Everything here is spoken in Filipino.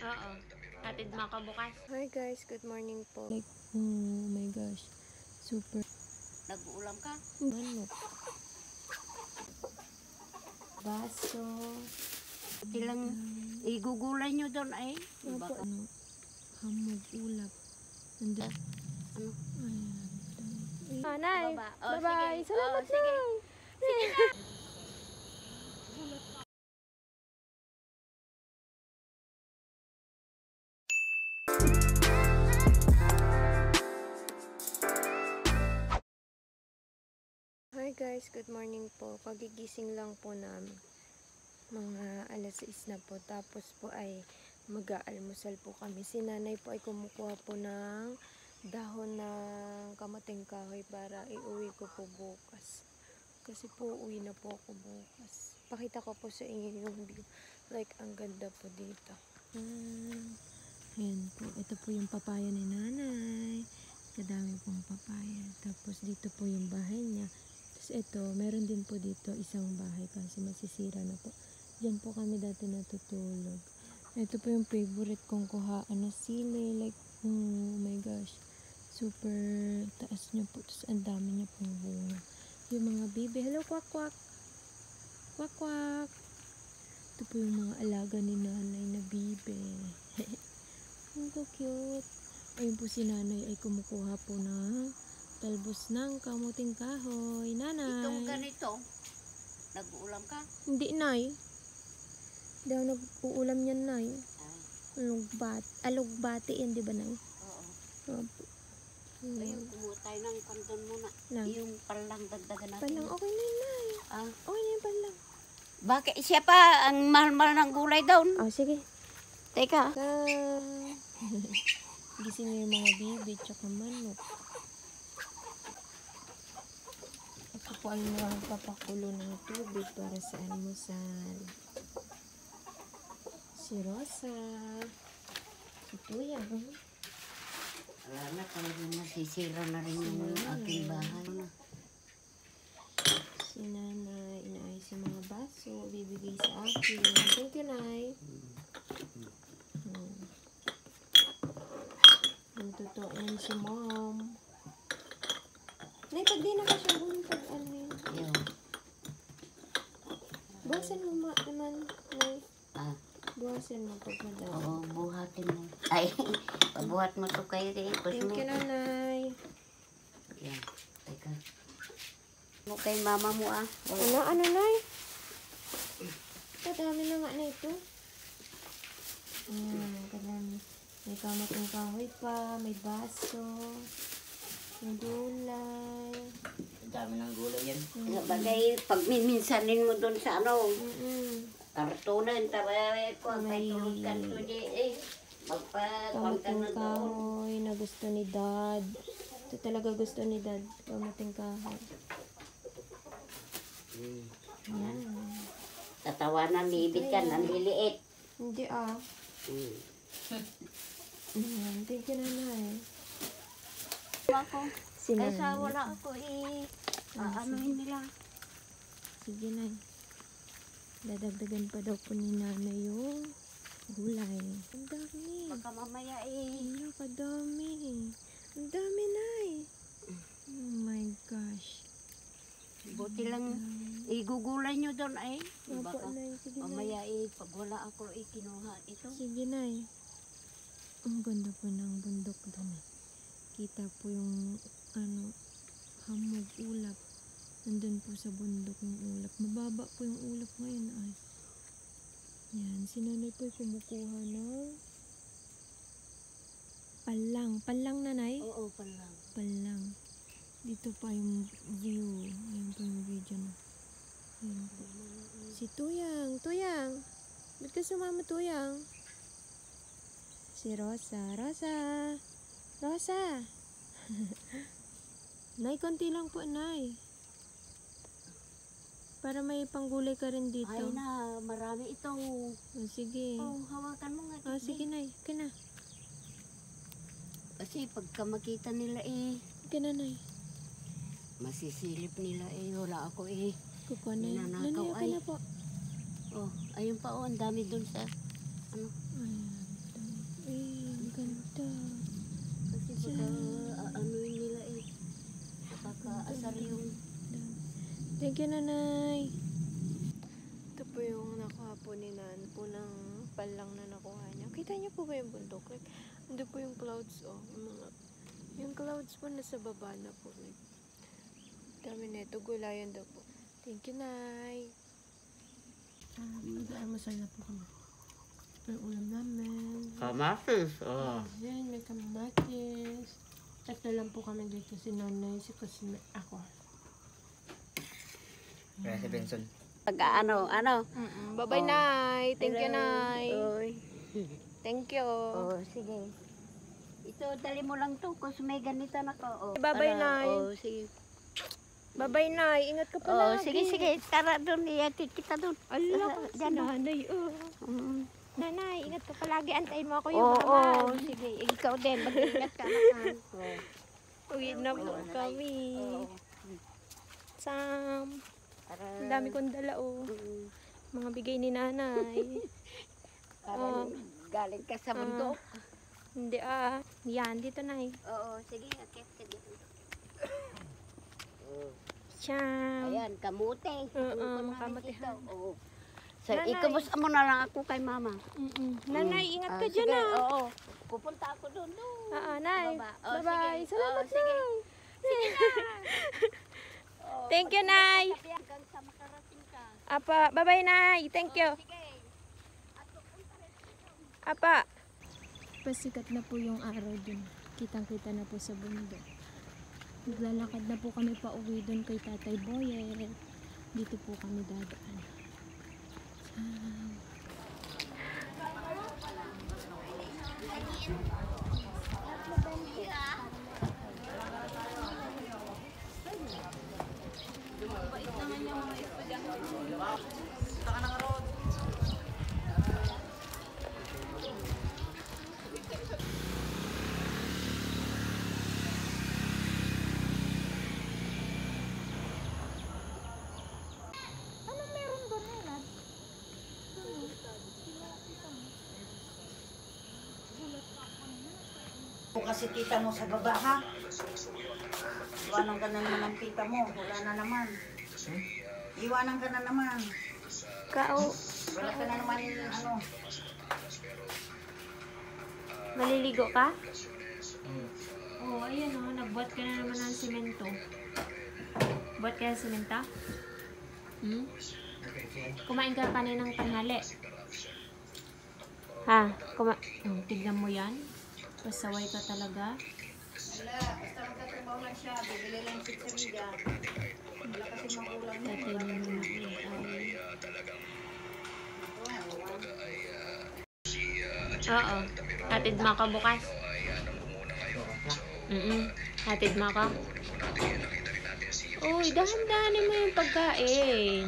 Oo. Hatid mo ka bukas. Hi guys, good morning po. Like, oh my gosh. Super. Nag-uulam ka? Manok. Baso. Silang igugulay nyo doon ay. Baka. Ano? Hamog, ulap. Nandun. Ano? Ayan. Nanay. Oh, Bye-bye. sige. Salamat Oh, sige. lang. Sige na. Hi guys, good morning po. Kagigising lang po namin. Mga alas 6 na po. Tapos po ay mag-aalmusal po kami. Si nanay po ay kumukuha po ng dahon ng kamating kahoy para iuwi ko po bukas. Kasi po uwi na po ako bukas. Pakita ko po sa inyo yung view. Like, ang ganda po dito. Ayan po. Ito po yung papaya ni nanay. Kadami pong papaya. Tapos dito po yung bahay niya. Tapos ito, meron din po dito isang bahay kasi masisira na po. Diyan po kami dati natutulog. Ito po yung favorite kong kuhaan na sili. Like, oh my gosh. Super taas niya po. Tapos ang dami niya pong bunga. Yung mga bibi. Hello, kwak kwak. Kwak kwak. Ito po yung mga alaga ni nanay na bibi. Ang cute. Ayun po si nanay ay kumukuha po ng talbos ng kamuting kahoy. Nanay. Itong ganito, nag-uulam ka? Hindi, nay. Hindi ako nag-uulam yan, nay. Ay, Alugbati yan, di ba, nay? oo. Opo. Ayun, kumuha tayo ng kandon muna. Lang. Yung palang dagdagan natin. Palang, okay na yun, nay. Ah, Okay na yun, palang. bakit siya pa ang mahal-mahal ng gulay doon? Oh, sige. Teka. Gising na yung mga bibi, tsaka manok. Ako po ay magpapakulo ng tubig para sa almusal. Si Rosa. Si Tuya. Wala na, talagang nasisira na rin yung aking bahay. Si Nanay, inaayos yung mga baso, bibigay sa akin. Thank you, Nay. Natutuin si Mom. Nay, pag di na ka siya buntag, ano yun? Ayun. Buwasan mo naman, Nay. Ah, Buwasan mo pag madami. oo, buhatin mo. Ay, pabuhat mo to kayo rin. Thank you, Nanay. Yan, teka. Mo kay mama mo ah. Ano, Nay? Kadami na nga na ito. Kadami. May kamating kahoy pa, may baso, may gulay. Ang dami ng gulay yan. Bagay, pag minsanin mo doon sa ano, Mm-mm. kartunan, tabaray ko, ang May- kay tulog ka to di eh. Magpa-kuwan ka Kamating na doon. kahoy na gusto ni Dad. Ito talaga gusto ni Dad. Kamating kahoy. Yan. Tatawanan, liibig ka, nandiliit. Hindi ah. Thank you, Nanay. Ako, Si kaysa Nanay. wala ako anuhin nila. Sige, Nay. Dadagdagan pa daw po ni Nanay yung gulay. Ang dami. Baka mamaya Ano, kadami. Ang dami, Nay. Oh my gosh. buti lang igugulay nyo doon ay. Opo, Baka Nay. Sige, Nay. mamaya pag wala ako kinuha ito. Sige, Nay. Ang ganda po ng bundok doon. Kita po yung hamog, ulap. Nandun po sa bundok yung ulap. Mababa po yung ulap ngayon ay. Yan, si Nanay po ay kumukuha ng palang. Palang, Nanay? Oo, palang. Palang. Dito pa yung view. Ayan po yung view dyan. Ayan po. Si Tuyang. Tuyang! Ba't ka sumama, Tuyang? Si Rosa. Rosa! Rosa! Nay, konti lang po, Nay. Para may panggulay ka rin dito. Ay na, marami ito. Oh, sige. Oh, hawakan mo nga. Oh, sige, Nay. Kina. Kasi pagka makita nila Kina, Nay. masisilip nila wala ako Kukuha na yun. Ninanakaw Nanay, okay ay. na po. Oh, ayun pa ang dami doon sa ano. Ayan. Thank you, Nanay. Ito po yung nakuha po ni Nan po ng palang na nakuha niya. Kita niyo po ba yung bundok? Like, ando po yung clouds, oh. Yung clouds po nasa baba na po. Like, dami na ito. Gulayan daw po. Thank you, Nay. Masaya na po kami. Yung ulam namin. Kamatis. Oh. Yan, may kamatis. Tatlo lang po kami dito. Si Nanay, si Cosme, ako. Kaya si Benson. Pag ano. Bye-bye, Nay. Thank you, Hello. Nay. Oy. Thank you. Oh, sige. Ito, dali mo lang to. Kasi may ganito na ko. Oh, Bye-bye, para- Nay. Oh, sige. Bye-bye, Nay. Ingat ka Oh, palagi. sige. Tara doon. Iatid kita doon. Allah, si Diyan, oh. Nanay, oh. Mm. Nanay, ingat ka palagi. Antayin mo ako yung Oo, mama. sige. Ikaw din. Mag-ingat ka na. Uwi na po kami. Oo. Sam. Para, Ang dami kong dala, oh. Mga bigay ni Nanay. para galing ka sa bundok. Hindi, yan, dito, Nay. Oo, sige. Akit ka dito. Sam. Ayan, kamote. Kamote, ha. Oo. So, Nanay. ikamusta mo na lang ako kay mama. Nanay, ingat ka sige, dyan, ah. Oo. Pupunta ako doon. Nay. Baba. Oh, Bye-bye. sige. Salamat, Oh, sige. Nay. Thank you, Nay. Hanggang sa makarating ka. Apa, bye-bye, Nay. Thank you. Sige. Apa. Pasikat na po yung araw dun. Kitang-kita na po sa bundok. Naglalakad na po kami pa uwi dun kay Tatay Boyet. Dito po kami dadaan. Kung kasi kita mo sa baba, ha? Iwanan ka na naman ang kita mo. Wala na naman. Iwanan ka na naman. Kao, Wala ka na naman, ano. maliligo ka? Oo, ayan o. Nagbuhat ka na naman ng simento. Buhat ka ng simenta? Kumain ka kaninang tanghali. Ha? Tignan mo yan. Pasaway ka talaga. Wala, basta magtatrabaho lang siya. Bibili lang si Sarida. Wala kasi magulang niya. Tatinin mo na Oo. Hatid mo ka bukas. Hatid mo ka. Uy, dahan-dahanin mo yung pagkain.